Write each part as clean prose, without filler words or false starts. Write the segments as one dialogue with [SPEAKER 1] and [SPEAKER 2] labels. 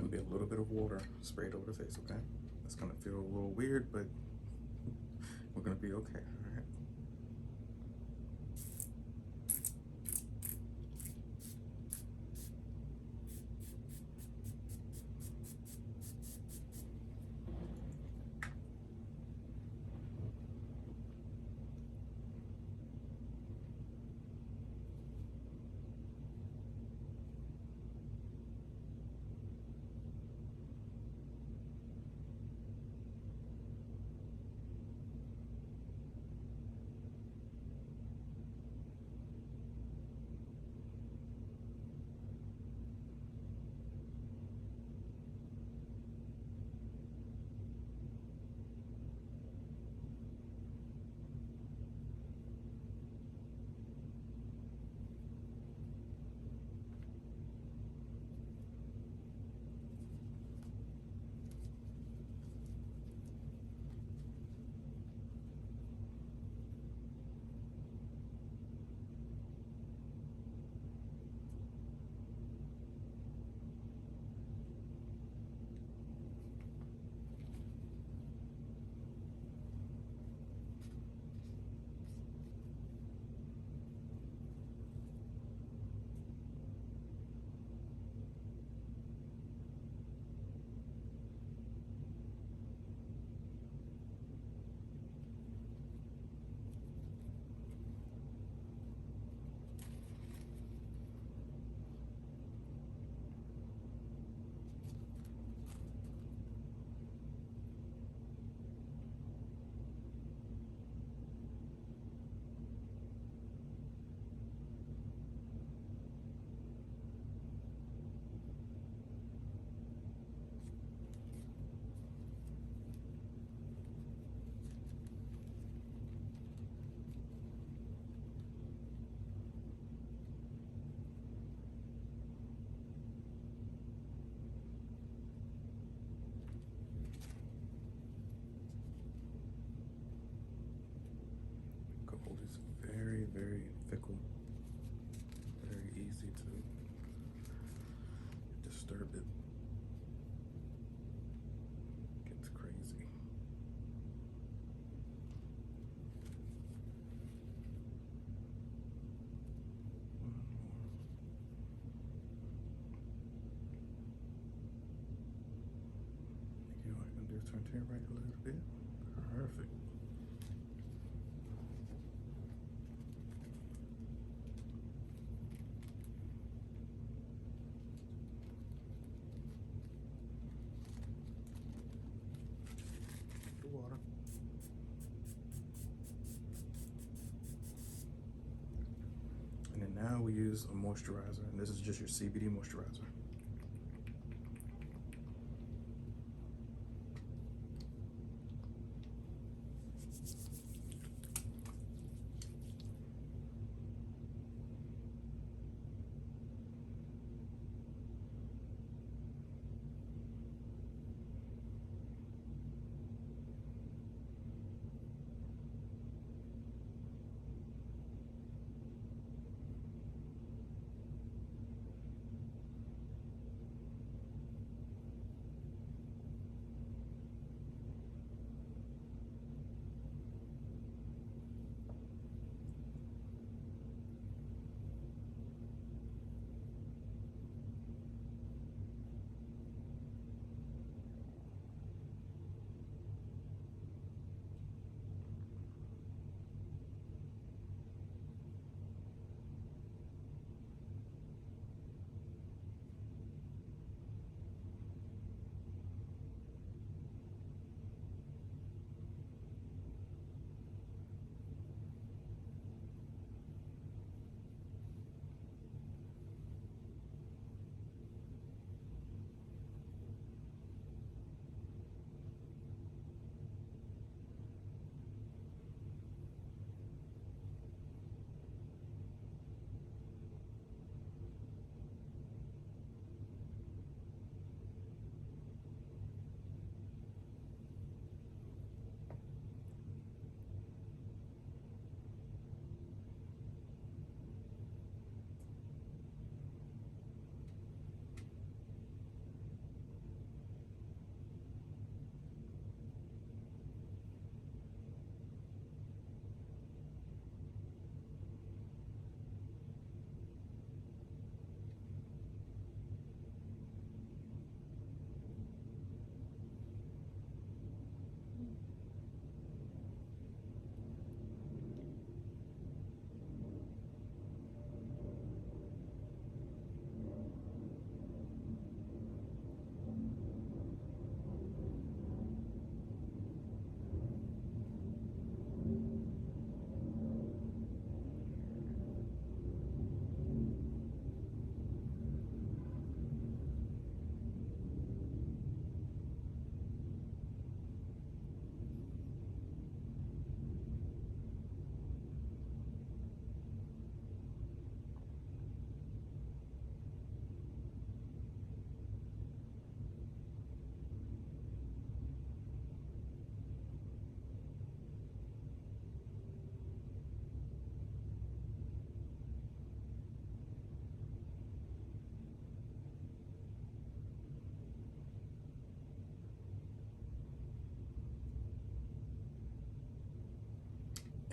[SPEAKER 1] Gonna be a little bit of water sprayed over the face, okay? It's gonna feel a little weird, but we're gonna be okay, all right? Gold is very, very fickle, very easy to disturb it. Gets crazy. One more. Again, what I'm gonna do is turn to your right a little bit. Perfect. The water. And then now we use a moisturizer, and this is just your CBD moisturizer.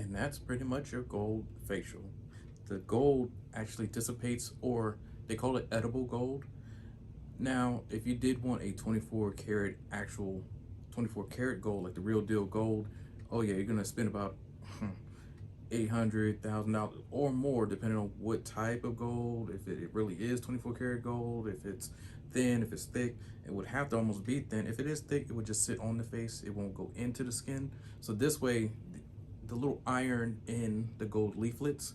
[SPEAKER 1] And that's pretty much your gold facial. The gold actually dissipates, or they call it edible gold. Now, if you did want a 24 karat actual 24 karat gold, like the real deal gold, oh yeah, you're gonna spend about $800,000 or more, depending on what type of gold. If it really is 24 karat gold, if it's thin, if it's thick, it would have to almost be thin. If it is thick, it would just sit on the face. It won't go into the skin. So this way, the little iron in the gold leaflets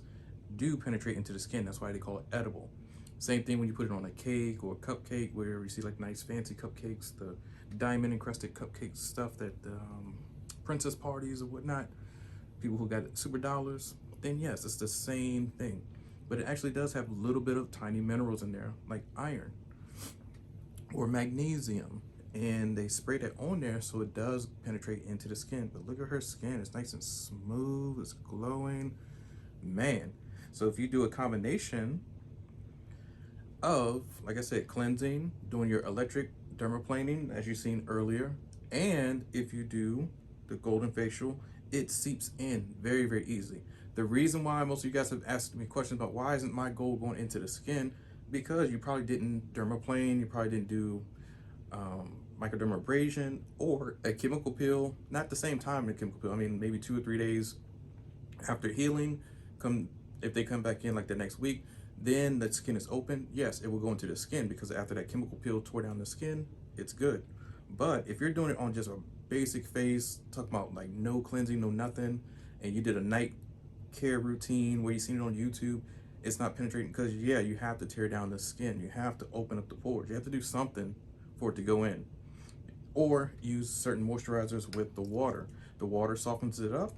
[SPEAKER 1] do penetrate into the skin. That's why they call it edible. Same thing when you put it on a cake or a cupcake, where you see like nice fancy cupcakes, the diamond encrusted cupcake stuff that princess parties or whatnot, people who got super dollars, then yes, it's the same thing. But it actually does have a little bit of tiny minerals in there, like iron or magnesium, and they spray that on there so it does penetrate into the skin. But look at her skin, it's nice and smooth, it's glowing, man. So if you do a combination of, like I said, cleansing, doing your electric dermaplaning as you've seen earlier, and if you do the golden facial, it seeps in very, very easily. The reason why most of you guys have asked me questions about why isn't my gold going into the skin, because you probably didn't dermaplane, you probably didn't do microdermabrasion or a chemical peel, not the same time in a chemical peel. I mean, maybe 2 or 3 days after healing, if they come back in like the next week, then the skin is open, yes, it will go into the skin, because after that chemical peel tore down the skin, it's good. But if you're doing it on just a basic face, talking about like no cleansing, no nothing, and you did a night care routine where you seen it on YouTube, it's not penetrating, because yeah, you have to tear down the skin, you have to open up the pores, you have to do something for it to go in. Or use certain moisturizers with the water. The water softens it up,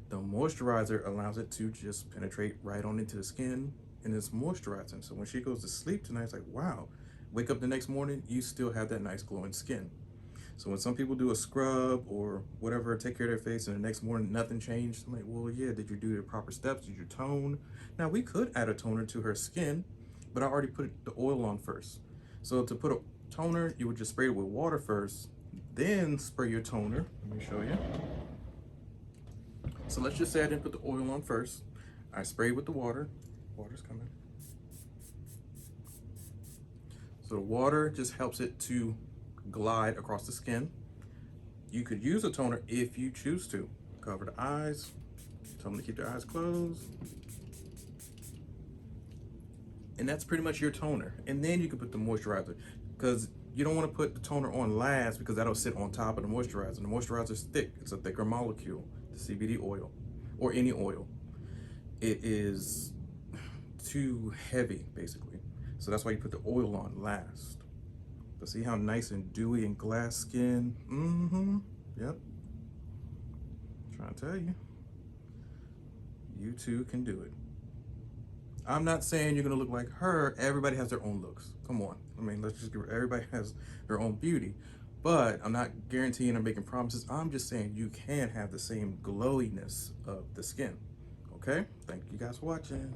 [SPEAKER 1] the moisturizer allows it to just penetrate right on into the skin, and it's moisturizing. So when she goes to sleep tonight, it's like, wow, wake up the next morning, you still have that nice glowing skin. So when some people do a scrub or whatever, take care of their face, and the next morning nothing changed, I'm like, well, yeah, did you do the proper steps? Did you tone? Now we could add a toner to her skin, but I already put the oil on first. So to put a toner, you would just spray it with water first, then spray your toner. Let me show you. So let's just say I didn't put the oil on first. I sprayed with the water. Water's coming. So the water just helps it to glide across the skin. You could use a toner if you choose to. Cover the eyes. Tell them to keep their eyes closed. And that's pretty much your toner. And then you can put the moisturizer, because you don't want to put the toner on last, because that'll sit on top of the moisturizer. The moisturizer is thick. It's a thicker molecule, the CBD oil, or any oil. It is too heavy, basically. So that's why you put the oil on last. But see how nice and dewy and glass skin? Yep. I'm trying to tell you. You too can do it. I'm not saying you're gonna look like her. Everybody has their own looks. Come on. I mean, let's just give it, everybody has their own beauty. But I'm not guaranteeing or making promises. I'm just saying you can have the same glowiness of the skin. Okay? Thank you guys for watching.